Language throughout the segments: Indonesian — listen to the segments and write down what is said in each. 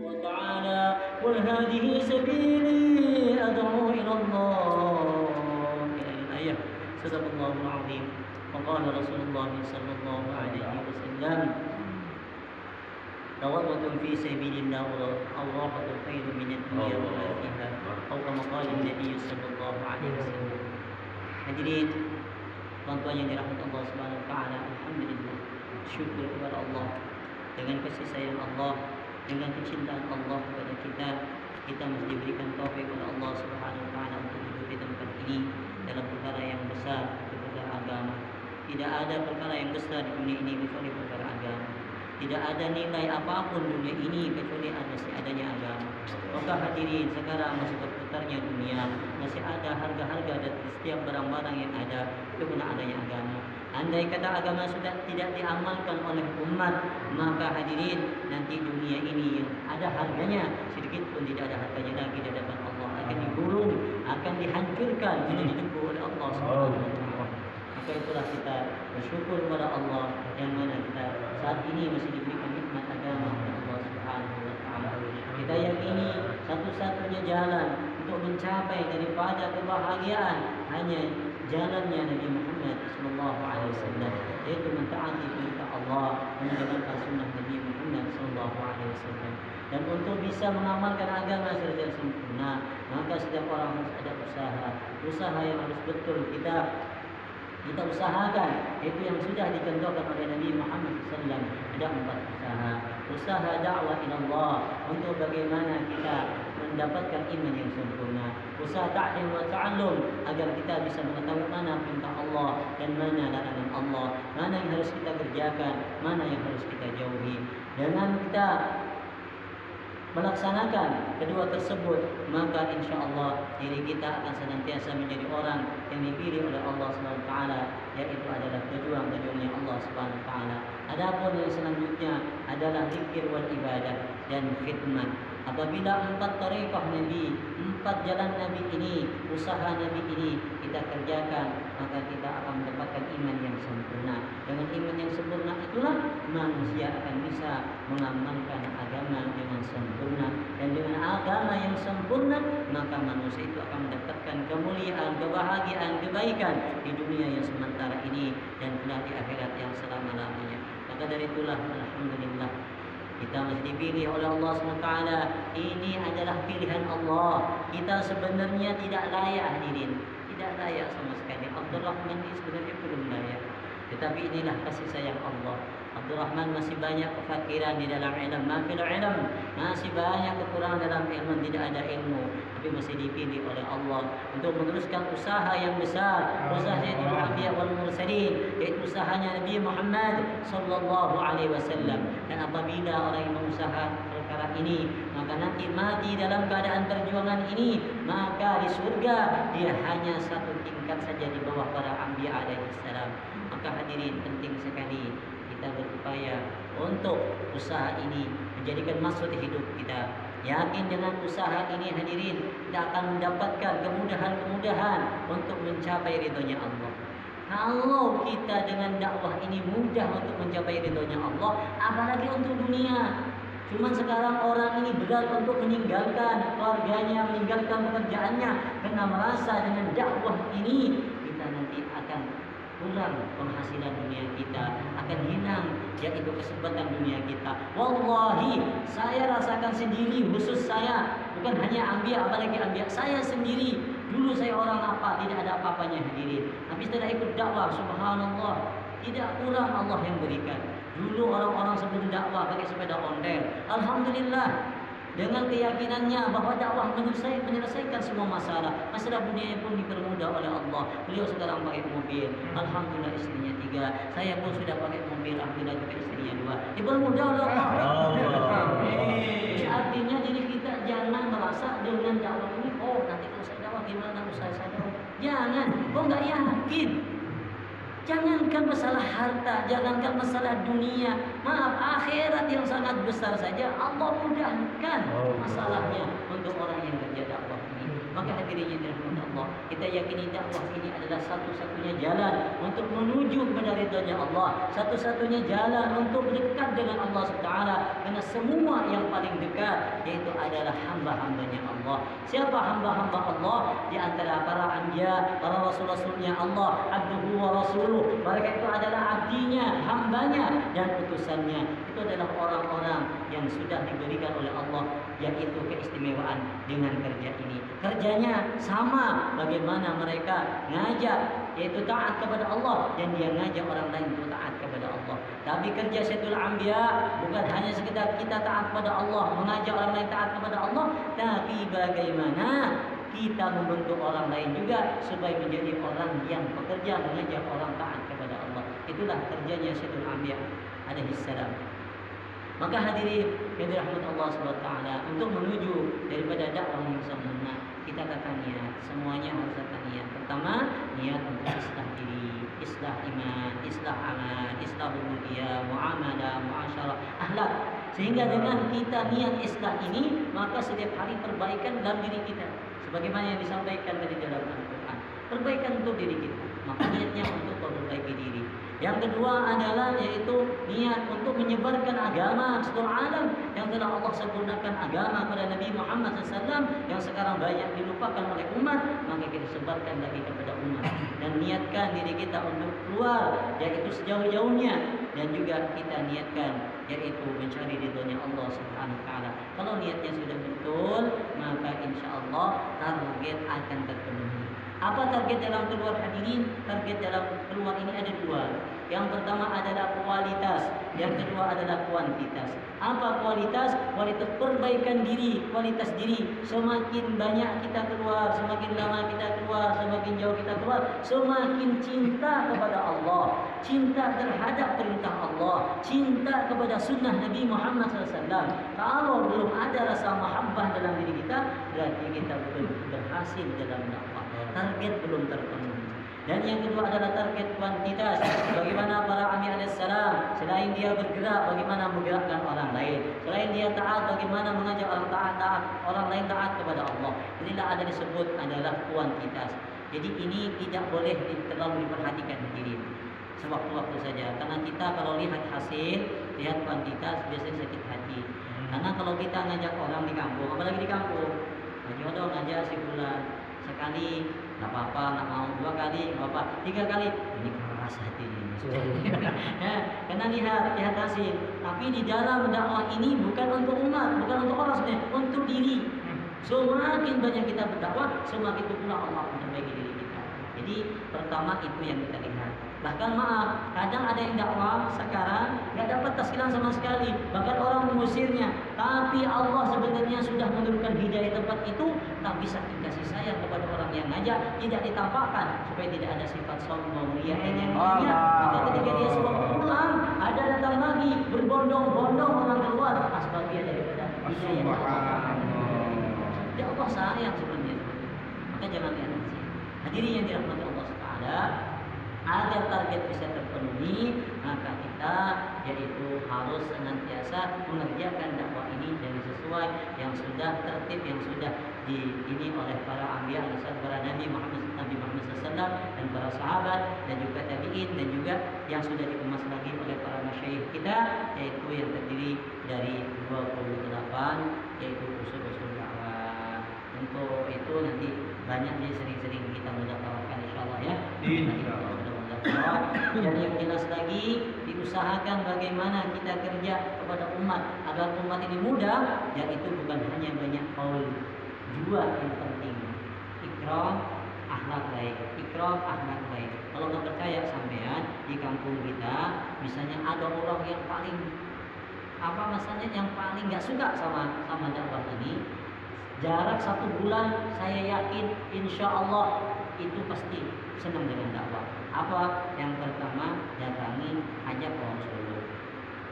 وتعالى قل هذه سبيلي أدعو إلى الله إلى الآية. صدق الله العظيم. وقال رسول الله صلى الله عليه وسلم تغرة في سبيل الله أو راحة خير من الدنيا وما فيها أو كما قال النبي صلى الله عليه وسلم. Hadirin tuan-tuan yang dirahmati Allah Subhanahu wa taala, alhamdulillah, syukur kepada Allah. Dengan kasih sayang Allah, dengan kecintaan Allah kepada kita, kita mesti diberikan taufik oleh Allah Subhanahu wa taala untuk duduk di tempat ini dalam perkara yang besar, perkara agama. Tidak ada perkara yang besar di dunia ini kecuali perkara agama. Tidak ada nilai apapun dunia ini kecuali adanya agama. Maka hadirin, sekarang masih berputarnya dunia, masih ada harga-harga dan setiap barang-barang yang ada itu kena adanya agama. Andai kata agama sudah tidak diamalkan oleh umat, maka hadirin, nanti dunia ini yang ada harganya sedikit pun tidak ada harganya lagi di hadapan Allah, akan digulung, akan dihancurkan, tidak didengku oleh Allah Subhanahu wa taala. Maka itulah kita bersyukur kepada Allah yang mana kita saat ini masih diberikan nikmat agama oleh Allah Subhanahu wa taala. Kita yakini satu-satunya jalan untuk mencapai daripada kebahagiaan hanya jalannya Nabi Muhammad sallallahu alaihi wasallam, yaitu mentaati perintah Allah, menjalankan sunnah Nabi Muhammad sallallahu alaihi wasallam. Dan untuk bisa mengamalkan agama secara sempurna, maka setiap orang harus ada usaha yang harus betul kita usahakan. Itu yang sudah dicontohkan oleh Nabi Muhammad SAW. Ada 4 usaha. Usaha dakwah ila Allah, untuk bagaimana kita mendapatkan iman yang sempurna. Usaha ta'lim wa ta'allum, agar kita bisa mengetahui mana perintah Allah dan mana larangan Allah, mana yang harus kita kerjakan, mana yang harus kita jauhi. Dengan kita melaksanakan kedua tersebut, maka insya-Allah diri kita akan senantiasa menjadi orang yang dipilih oleh Allah Subhanahu wa taala, yaitu adalah pejuang-pejuangnya Allah Subhanahu wa taala. Adapun yang selanjutnya adalah zikir wal ibadah dan khidmat. Apabila 4 tariqah Nabi, 4 jalan Nabi ini, usaha Nabi ini kita kerjakan, maka kita akan mendapatkan iman yang sempurna. Dengan iman yang sempurna itulah manusia akan bisa mengamalkan agama dengan sempurna. Dan dengan agama yang sempurna, maka manusia itu akan mendapatkan kemuliaan, kebahagiaan, kebaikan di dunia yang sementara ini dan di akhirat yang selama-lamanya. Maka dari itulah alhamdulillah kita mesti dipilih oleh Allah SWT. Ini adalah pilihan Allah. Kita sebenarnya tidak layak hadirin, tidak layak sama sekali. Abdurrahman ini sebenarnya belum layak, tetapi inilah kasih sayang Allah. Abdurrahman masih banyak kefakiran di dalam ilmu, masih banyak kekurangan dalam ilmu, tidak ada ilmu, tapi masih dipilih oleh Allah untuk meneruskan usaha yang besar, usaha Sayyidul Anbiya wal Mursalin, yaitu usahanya Nabi Muhammad sallallahu alaihi wasallam. Dan apabila orang yang mengusaha perkara ini, maka nanti mati dalam keadaan perjuangan ini, maka di surga dia hanya satu tingkat saja di bawah para Anbiya alaihi salam. Maka hadirin, penting sekali kita berupaya untuk usaha ini menjadikan maksud hidup kita. Yakin dengan usaha ini hadirin, kita akan mendapatkan kemudahan-kemudahan untuk mencapai ridhonya Allah. Kalau kita dengan dakwah ini mudah untuk mencapai ridhonya Allah, apalagi untuk dunia. Cuman sekarang orang ini berat untuk meninggalkan keluarganya, meninggalkan pekerjaannya, karena merasa dengan dakwah ini kita nanti akan kurang penghasilan dunia kita, akan hilang yaitu kesempatan dunia kita. Wallahi, saya rasakan sendiri, khusus saya, bukan hanya Anbiya, apalagi Anbiya, saya sendiri. Dulu saya orang apa, tidak ada apa-apanya hadirin. Tapi setelah ikut dakwah, subhanallah, tidak kurang Allah yang berikan. Dulu orang-orang sebelum dakwah pakai sepeda ondel, alhamdulillah, dengan keyakinannya bahwa dakwah menyelesaikan semua masalah dunia pun dipermudah oleh Allah. Beliau sekarang pakai mobil, alhamdulillah istrinya 3. Saya pun sudah pakai mobil, alhamdulillah juga istrinya 2. Dipermudah oleh Allah. Artinya diri kita jangan merasa dengan dakwah ini, oh nanti kalau saya dakwah gimana usaha saya. Jangan, kok nggak yakin. Jangankan masalah harta, jangankan masalah dunia, maaf, akhirat yang sangat besar saja Allah mudahkan masalahnya untuk orang yang kerja dakwah ini. Maka hadirin yang dirahmati Allah, kita yakini dakwah ini adalah satu-satunya jalan untuk menuju kepada ridhonya Allah, satu-satunya jalan untuk dekat dengan Allah SWT. Karena semua yang paling dekat yaitu adalah hamba-hambanya Allah. Siapa hamba-hamba Allah? Di antara para anbiya, para rasul-rasulnya Allah, abduhu wa rasuluh. Mereka itu adalah abdinya, hambanya dan utusannya. Itu adalah orang-orang yang sudah diberikan oleh Allah yaitu keistimewaan dengan kerja ini. Kerjanya sama bagaimana mereka ngajak yaitu taat kepada Allah dan dia ngajak orang lain untuk taat kepada Allah. Tapi kerja Sayyidul Anbiya bukan hanya sekedar kita taat kepada Allah, mengajak orang lain taat kepada Allah, tapi bagaimana kita membentuk orang lain juga supaya menjadi orang yang bekerja mengajak orang taat kepada Allah. Itulah kerjanya Sayyidul Anbiya alaihi salam. Maka hadirin yang dirahmati Allah Subhanahu wa taala, untuk menuju daripada dakwah yang sempurna, kita kata niat, semuanya harus kata niat. Pertama, niat untuk islah diri, islah iman, islah amal, islah ubudiyah, muamalah, muasyarah, akhlak. Sehingga dengan kita niat islah ini, maka setiap hari perbaikan dalam diri kita. Sebagaimana yang disampaikan tadi dalam Al-Quran, perbaikan untuk diri kita. Maka niatnya untuk memperbaiki diri. Yang kedua adalah yaitu niat untuk menyebarkan agama ke seluruh alam yang telah Allah sempurnakan agama pada Nabi Muhammad SAW yang sekarang banyak dilupakan oleh umat, maka kita sebarkan lagi kepada umat dan niatkan diri kita untuk keluar yaitu sejauh-jauhnya dan juga kita niatkan yaitu mencari ridhonya Allah Subhanahu wa taala. Kalau niatnya sudah betul, maka insya Allah target akan terpenuhi. Apa target dalam keluar hadirin? Target dalam keluar ini ada dua. Yang pertama adalah kualitas, yang kedua adalah kuantitas. Apa kualitas? Kualitas perbaikan diri, kualitas diri. Semakin banyak kita keluar, semakin lama kita keluar, semakin jauh kita keluar, semakin cinta kepada Allah, cinta terhadap perintah Allah, cinta kepada sunnah Nabi Muhammad SAW. Kalau belum ada rasa mahabbah dalam diri kita, berarti kita belum berhasil dalam dakwah. Target belum terpenuhi. Dan yang kedua adalah target kuantitas. Bagaimana para Anbiya alaihissalam, selain dia bergerak, bagaimana menggerakkan orang lain. Selain dia taat, bagaimana mengajak orang taat, orang lain taat kepada Allah. Inilah ada disebut adalah kuantitas. Jadi ini tidak boleh terlalu diperhatikan diri. Sewaktu-waktu saja. Karena kita kalau lihat hasil, lihat kuantitas, biasanya sakit hati. Karena kalau kita ngajak orang di kampung, apalagi di kampung, jodoh ngajak si fulan sekali nggak apa-apa, nggak mau, dua kali nggak apa-apa, tiga kali ini keras hatinya. Ya, karena lihat hasil. Tapi di dalam dakwah ini bukan untuk umat, bukan untuk orang sebenarnya, untuk diri. Semakin banyak kita berdakwah, semakin pula Allah memperbaiki diri kita. Jadi pertama itu yang kita lihat. Bahkan maaf, kadang ada yang dakwah sekarang nggak dapat taskilan sama sekali, bahkan orang mengusirnya. Tapi Allah sebenarnya sudah menurunkan hidayah tempat itu, tapi saking kasih sayang kepada orang yang ngajak tidak ditampakkan supaya tidak ada sifat sombong, riya dan yang lainnya. Maka ketika dia sudah pulang, ada datang lagi berbondong-bondong orang keluar asbabnya daripada hidayah. Ya Allah sayang sebenarnya. Maka jangan lihat. Hadirin yang dirahmati Allah Subhanahu, agar target bisa terpenuhi, maka kita yaitu harus senantiasa mengerjakan dakwah ini dengan sesuai yang sudah tertib, yang sudah ini oleh para anbiya, para Nabi Muhammad SAW dan para sahabat dan juga tabi'in dan juga yang sudah dikemas lagi oleh para masyayikh kita, yaitu yang terdiri dari 28 yaitu usul-usul dakwah. Untuk itu nanti banyak sering-sering kita mendapatkan insyaallah ya. Dan yang jelas lagi diusahakan bagaimana kita kerja kepada umat agar umat ini mudah, yaitu bukan hanya banyak qaul, dua yang penting, ikram akhlak baik, ikram akhlak baik. Kalau nggak percaya sampean di kampung kita, misalnya ada orang yang paling masalahnya yang paling nggak suka sama dakwah ini, jarak 1 bulan saya yakin insya Allah itu pasti senang dengan dakwah. Apa? Yang pertama, datangi, ajak ke orang Solo.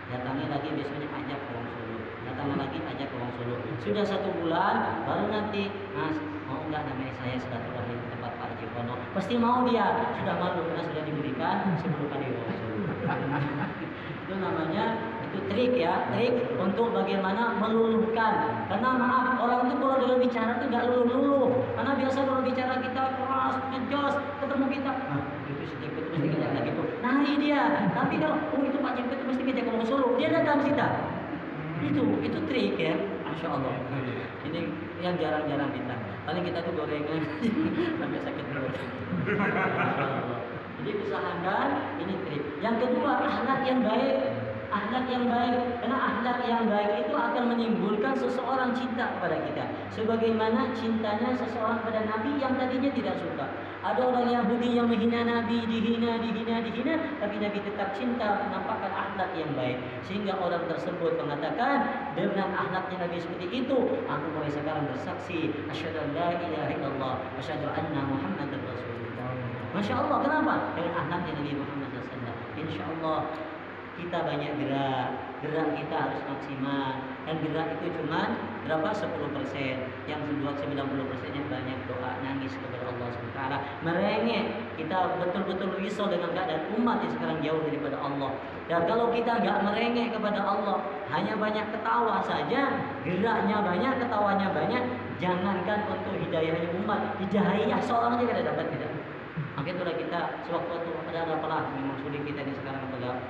Datangi lagi besoknya ajak ke orang Solo. Datangi lagi ajak ke orang Solo. Sudah 1 bulan, baru nanti, Mas, mau nggak namanya saya silaturahmi ke tempat Pak Haji Pono? Pasti mau dia. Sudah malu karena sudah diberikan 10 kali ke orang Solo. Itu namanya, itu trik ya, trik untuk bagaimana meluluhkan. Karena maaf, orang itu kalau dalam bicara itu nggak luluh-luluh. Karena biasa kalau bicara kita keras, ngejos, ketemu kita, itu si Jemput mesti ngejak lagi tuh. Nari dia. Tapi kalau itu Pak Jemput mesti ngejak ngomong Solo, dia datang kita. Itu trik ya. Masya Allah. Ini yang jarang-jarang kita. Paling kita tuh gorengan sampai sakit perut. Jadi usahakan ini trik. Yang kedua, akhlak yang baik. Akhlak yang baik, karena akhlak yang baik itu akan menimbulkan seseorang cinta kepada kita. Sebagaimana cintanya seseorang pada Nabi yang tadinya tidak suka. Ada orang Yahudi yang menghina Nabi, dihina, tapi Nabi tetap cinta menampakkan akhlak yang baik. Sehingga orang tersebut mengatakan, dengan akhlaknya Nabi seperti itu, aku mulai sekarang bersaksi, asyhadu an la ilaha illallah, asyhadu anna Muhammadar Rasulullah. Masya Allah, kenapa? Dengan akhlaknya Nabi Muhammad SAW. Insya Allah kita banyak gerak kita harus maksimal, dan gerak itu cuma berapa? 10%. Yang 90% yang banyak doa, nangis kepada Allah SWT, merengek. Kita betul-betul risau dengan keadaan umat yang sekarang jauh daripada Allah. Dan kalau kita nggak merengek kepada Allah, hanya banyak ketawa saja, geraknya banyak, ketawanya banyak, jangankan untuk hidayahnya umat, hidayah seorang aja tidak dapat tidak. Maka itulah kita sewaktu-waktu ada apalah, memang sulit kita ini sekarang pada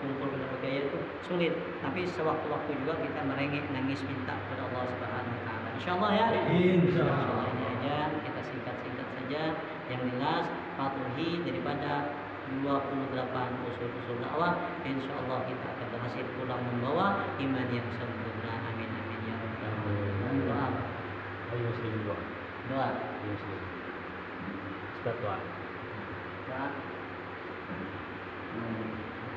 kumpul berbagai itu sulit, tapi sewaktu-waktu juga kita merengek, nangis, minta kepada Allah Subhanahu Wa Taala. Insyaallah ya. Insyaallah ini aja kita singkat-singkat saja. Yang jelas patuhi daripada 28 usul-usul dakwah. Insyaallah kita akan berhasil pulang membawa iman yang sempurna. Amin amin ya rabbal alamin. Doa. Ayo muslim doa. Doa. Muslim. Ustaz doa. Doa.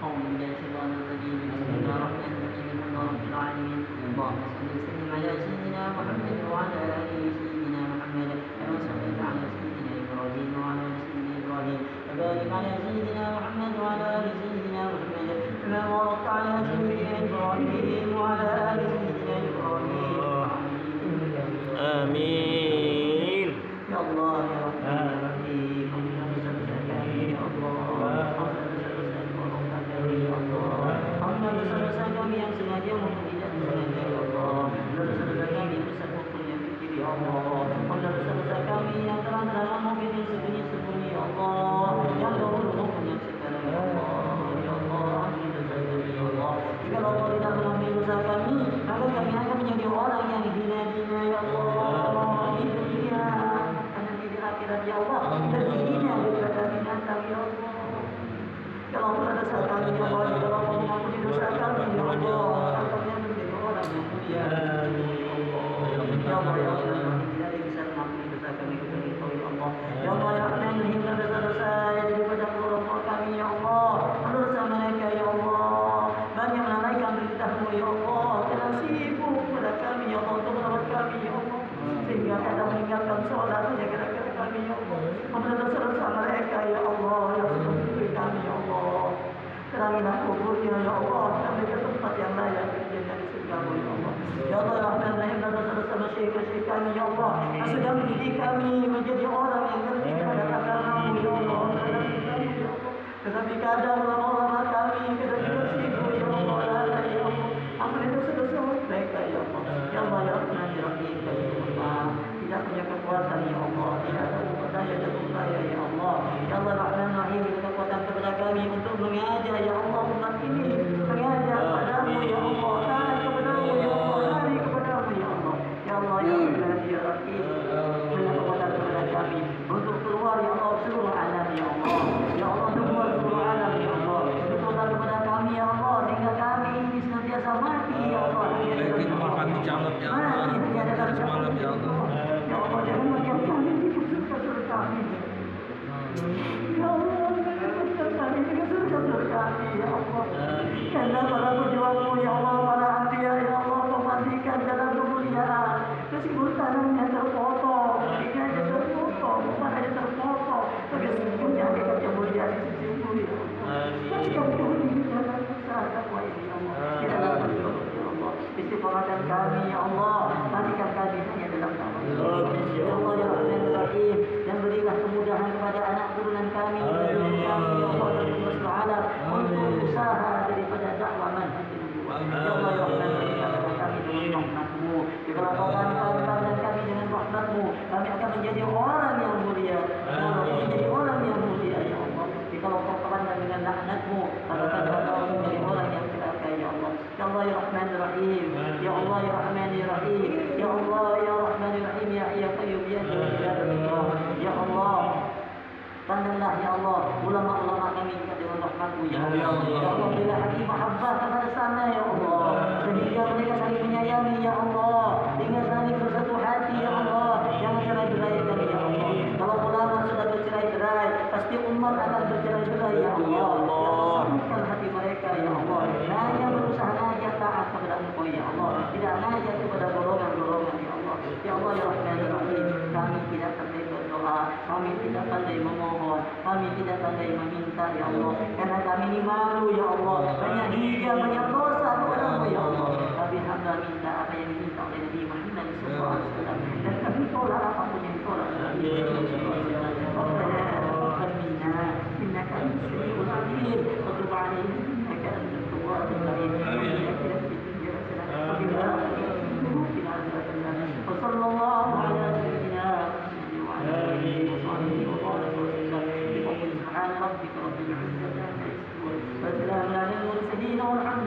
أعوذ بالله من الشيطان الرجيم بسم الله الرحمن الرحيم الحمد لله رب العالمين اللهم صل وسلم على سيدنا محمد وعلى آل سيدنا محمد كما صليت على سيدنا إبراهيم وعلى آل سيدنا إبراهيم وبارك على سيدنا محمد وعلى آل سيدنا محمد كما باركت على سيدنا إبراهيم وعلى آل سيدنا إبراهيم آمين يا الله يا رحمن الرحيم dosa-dosa kami yang sengaja maupun tidak sengaja ya Allah. Dosa-dosa kami yang besar maupun yang kecil ya Allah. Dosa-dosa kami yang terang-terangan maupun yang sembunyi-sembunyi ya Allah. Yang dahulu maupun yang sekarang ya Allah. Ya Allah, ampuni dosa kami ya Allah. Jika Allah tidak mengampuni dosa kami, maka kami akan menjadi orang yang dihina-hina ya Allah. Di dunia dan nanti di akhirat ya Allah. Dan dihina daripada binatang ya Allah. Ya Allah, dosa kami ya Allah. Ya Allah, mengampuni dosa kami ya Allah. Kami menjadi orang yang mulia. Ya Allah, ya Allah, tidak ada yang bisa mengampuni dosa kami kecuali Engkau ya Allah. Ya Allah, ya Allah, menghina dosa-dosa yang daripada keluarga kami ya Allah. Dosa mereka ya Allah. Banyak melalaikan perintah-Mu ya Allah. Jangan sibuk kepada kami ya Allah untuk merawat kami ya Allah. Sehingga kadang meninggalkan sholat hanya gara-gara kami ya Allah. Ampuni dosa-dosa mereka ya Allah. Ya Allah, kami ya Allah. Terangilah kuburnya ya Allah. Dan berikan tempat yang layak kerjanya di surga-Mu ya Allah. Ya Allah, Rahman Rahim, dosa-dosa masyarakat kami ya Allah. Yang sudah mendidik kami menjadi orang yang ngerti kepada agama-Mu ya Allah. Tetapi kadang ulama-ulama kami kadang tidak sibuk ya Allah. Ya Allah, ampuni dosa-dosa mereka ya Allah. Ya Allah, ya Rahman Rahim, kami Allah tidak punya kekuatan ya Allah. Tidak ada daya dan upaya ya Allah. Ya Allah, Rahman Rahim, kekuatan kepada kami untuk mengajar ya Allah umat ini, mengajar padamu ya Allah, taat kepadamu ya Allah, lari kepadamu ya Allah. Ya Allah, ya Rahman ya Rahim, beri kekuatan kepada kami untuk keluar ya Allah seluruh alam ya Allah. Ya Allah, keluar seluruh alam ya Allah. Kekuatan kepada kami ya Allah, sehingga kami ini senantiasa mati ya Allah. Lagi makan di jalan ya Allah. Semalam ya Allah. Ya Allah, jangan mendiam kami di surga kami. Ya Allah, kami dengan surga kami ya Allah. Karena para pejuang-Mu ya Allah, para anbiya ya Allah, memandikan dalam kemuliaan. Meskipun tanahnya terpotong, ikannya terpotong, bukannya terpotong, tapi sesungguhnya hakikat yang mulia di sisi-Mu ya Allah. Tapi kami ini dalam usaha dakwah ini ya Allah. Di dalam perjuangan ya Allah. Istiqomahkan kami ya Allah. Mandikan kami hanya dalam nama ya Allah. Ya Allah, ya Rahman Rahim, dan berilah kemudahan kepada anak turunan kami, kami ya Allah, dan bersuara untuk usaha daripada dakwah manhaj nubuwah. Ya Allah, ya Rahman Rahim, katakan kami dengan rahmat-Mu. Jika Engkau dan kami dengan rahmat-Mu, kami akan menjadi orang yang mulia. Menjadi orang yang mulia ya Allah. Jika Engkau pandang dengan laknat-Mu, katakan Engkau menjadi orang yang celaka ya Allah. Ya Allah, ya Rahman Rahim, ya Allah, ya Rahman Rahmanir Rahim. Ya Allah ya Rahmanir Rahim, ya Hayyu ya Qayyum ya Dzal Jalali wal Ikram. Ya Allah, pandanglah ya Allah ulama-ulama kami dengan rahmat-Mu ya Allah. Ya Allah, berilah hati mahabbah kepada sana ya Allah, sehingga mereka saling menyayangi ya Allah, dengan saling bersatu hati ya Allah. Jangan cerai-berai kami ya Allah. Kalau ulama sudah bercerai-berai, pasti umat akan bercerai-berai ya Allah. Ya Allah, sambutkan hati mereka ya Allah. Hanya berusaha najat taat kepada Engkau ya Allah, tidak najat kepada golongan-golongan ya Allah. Ya Allah ya Rahmanir Rahim, kami tidak pandai berdoa, kami tidak pandai memohon, kami tidak pandai meminta ya Allah, karena kami ini malu ya Allah, banyak hijab, banyak dosa kepada-Mu ya Allah. Tapi hamba minta apa yang diminta oleh Nabi Muhammad SAW, dan kami tolak apapun yang ditolak oleh Nabi Muhammad SAW. Rabbana innaka antas samiul alim wa tub alaina innaka antat tawwabur rahim. وصلى الله على سيدنا محمد وعلى اله وصحبه وبارك وسلم. سبحان ربك رب العزه عما يصفون وسلام على المرسلين والحمد